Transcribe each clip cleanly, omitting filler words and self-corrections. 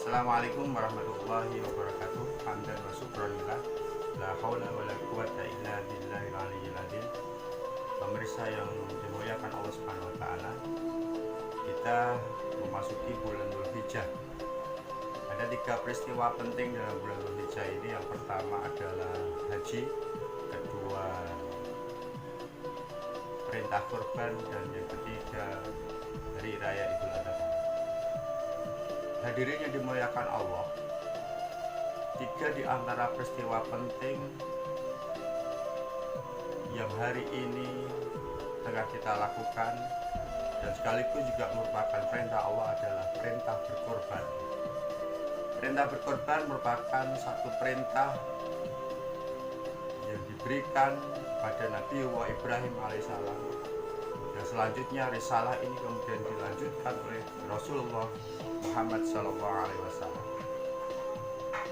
Assalamualaikum warahmatullahi wabarakatuh. Hamdan wa syukranillah. La haula wa la quwata illa billahil aliyyil azim. Pemirsa yang dimuliakan Allah Subhanahu wa taala, kita memasuki bulan Dzulhijjah. Ada 3 peristiwa penting dalam bulan Dzulhijjah ini. Yang pertama adalah haji, kedua perintah kurban, dan yang ketiga hari raya Idul Adha. Hadirin yang dimuliakan Allah, 3 di antara peristiwa penting yang hari ini tengah kita lakukan dan sekaligus juga merupakan perintah Allah adalah perintah berkorban. Perintah berkorban merupakan satu perintah yang diberikan pada Nabi Ibrahim alaihissalam, dan selanjutnya risalah ini kemudian dilanjutkan oleh Rasulullah Muhammad SAW.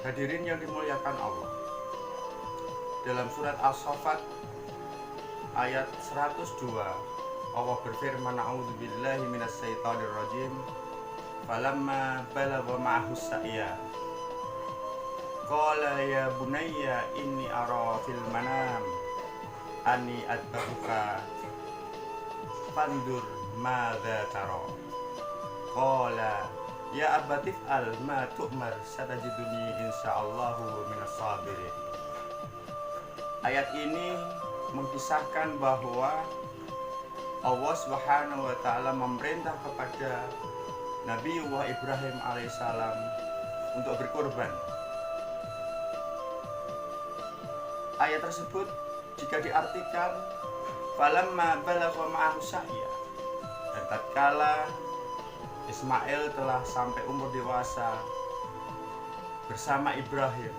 Hadirin yang dimuliakan Allah, dalam surat As-Saffat ayat 102 Allah berfirman, a'udzubillahi minasyaitonir rajim, falamma balagha ma'ahu sa'ya qala ya bunayya inni ara fil manam anni adbahuka fandur madza tara qala ya abatif al ma tu'mar satajiduni insyaallahu minas sabirin. Ayat ini mengisahkan bahwa Allah Subhanahu wa taala memerintah kepada Nabi Ibrahim alaihissalam untuk berkorban. Ayat tersebut jika diartikan falamma balagha ma'ahu sa'ya, dan tatkala Ismail telah sampai umur dewasa bersama Ibrahim,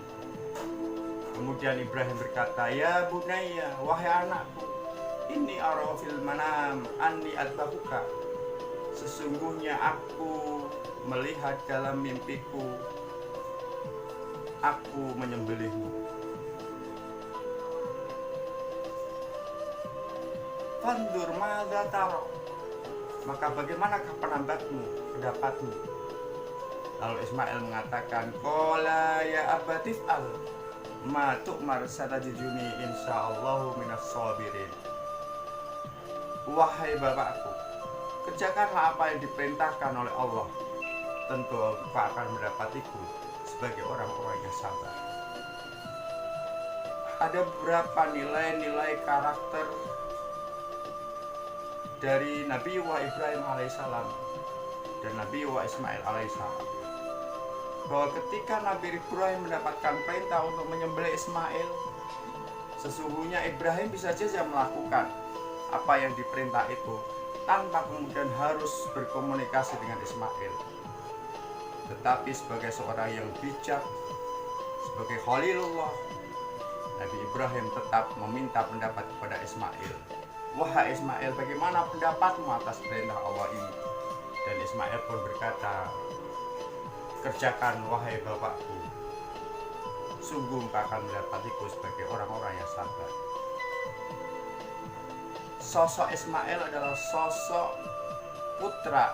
kemudian Ibrahim berkata, ya bunayya, wahai anakku, inni ara fil manam anni adbahuka, sesungguhnya aku melihat dalam mimpiku aku menyembelihmu. Fandur madza tara, maka bagaimanakah pendapatmu? Lalu Ismail mengatakan, qala ya abatif al ma tu'mar satajiduni insyaallahu minas sabirin. Wahai bapakku, kerjakanlah apa yang diperintahkan oleh Allah, tentu engkau akan mendapatiku sebagai orang-orang yang sabar. Ada beberapa nilai-nilai karakter dari Nabi Ibrahim alaihissalam dan Nabi Ismail alaihissalam, bahwa ketika Nabi Ibrahim mendapatkan perintah untuk menyembelih Ismail, sesungguhnya Ibrahim bisa saja melakukan apa yang diperintah itu tanpa kemudian harus berkomunikasi dengan Ismail. Tetapi sebagai seorang yang bijak, sebagai Khalilullah, Nabi Ibrahim tetap meminta pendapat kepada Ismail. Wahai Ismail, bagaimana pendapatmu atas perintah Allah ini? Dan Ismail pun berkata, kerjakan wahai bapakku, sungguh engkau akan mendapatiku sebagai orang-orang yang sabar. Sosok Ismail adalah sosok putra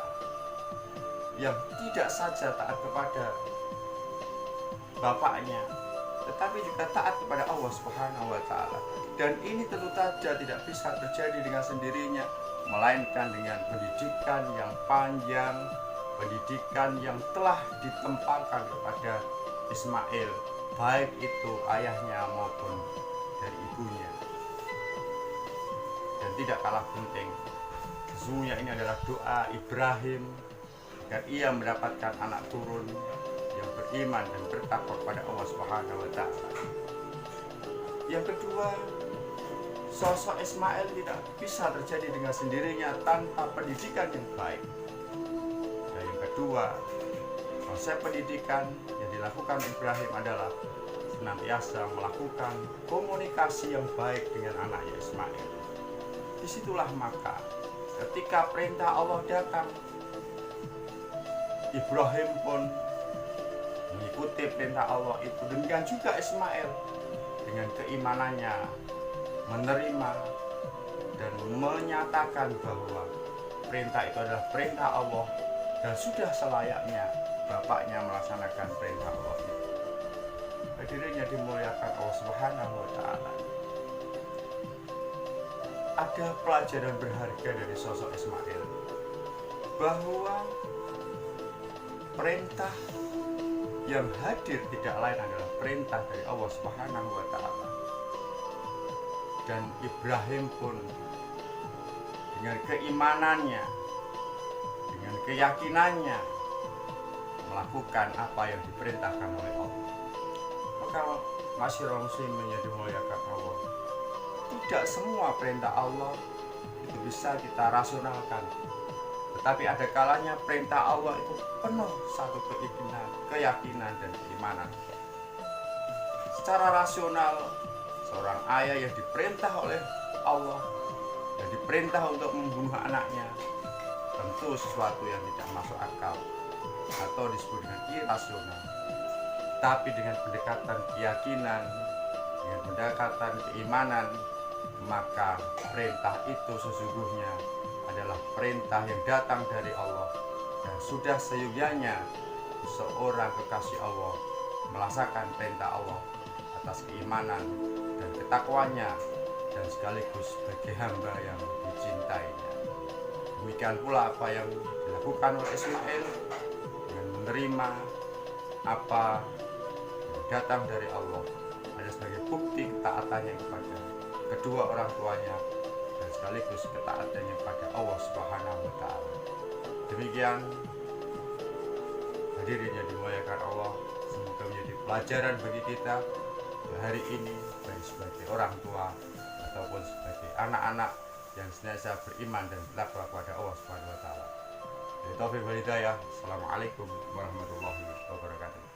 yang tidak saja taat kepada bapaknya, tetapi juga taat kepada Allah Subhanahu wa taala. Dan ini tentu saja tidak bisa terjadi dengan sendirinya, melainkan dengan pendidikan yang panjang, pendidikan yang telah ditempatkan kepada Ismail, baik itu ayahnya maupun dari ibunya. Dan tidak kalah penting, sesungguhnya ini adalah doa Ibrahim agar ia mendapatkan anak turun yang beriman dan bertakwa kepada Allah Subhanahu wa taala. Yang kedua, sosok Ismail tidak bisa terjadi dengan sendirinya tanpa pendidikan yang baik. Dan yang kedua, konsep pendidikan yang dilakukan Ibrahim adalah senantiasa melakukan komunikasi yang baik dengan anaknya Ismail. Disitulah maka ketika perintah Allah datang, Ibrahim pun mengikuti perintah Allah itu. Demikian juga Ismail dengan keimanannya menerima dan menyatakan bahwa perintah itu adalah perintah Allah dan sudah selayaknya bapaknya melaksanakan perintah Allah itu. Hadirin yang dimuliakan Allah Subhanahu wa taala. Ada pelajaran berharga dari sosok Ismail, bahwa perintah yang hadir tidak lain adalah perintah dari Allah Subhanahu wa taala. Dan Ibrahim pun dengan keimanannya, dengan keyakinannya melakukan apa yang diperintahkan oleh Allah. Maka masyarakat muslimin yang dimuliakan Allah, tidak semua perintah Allah itu bisa kita rasionalkan. Tetapi ada kalanya perintah Allah itu penuh satu keyakinan dan keimanan. Secara rasional, seorang ayah yang diperintah oleh Allah, yang diperintah untuk membunuh anaknya, tentu sesuatu yang tidak masuk akal atau disebut dengan irasional. Tapi dengan pendekatan keyakinan, dengan pendekatan keimanan, maka perintah itu sesungguhnya adalah perintah yang datang dari Allah, dan sudah seyogyanya seorang kekasih Allah melaksanakan perintah Allah atas keimanan dan ketakwanya, dan sekaligus sebagai hamba yang dicintainya. Demikian pula apa yang dilakukan oleh Ismail dengan menerima apa yang datang dari Allah ada sebagai bukti ketaatannya kepada kedua orang tuanya dan sekaligus ketaatannya pada Allah Subhanahu wa taala. Demikian hadirin yang dimuliakan Allah, semoga menjadi pelajaran bagi kita hari ini, baik sebagai orang tua ataupun sebagai anak-anak yang senantiasa beriman dan bertakwa kepada Allah Subhanahu wa taala. Taufiq wal hidayah. Assalamualaikum warahmatullahi wabarakatuh.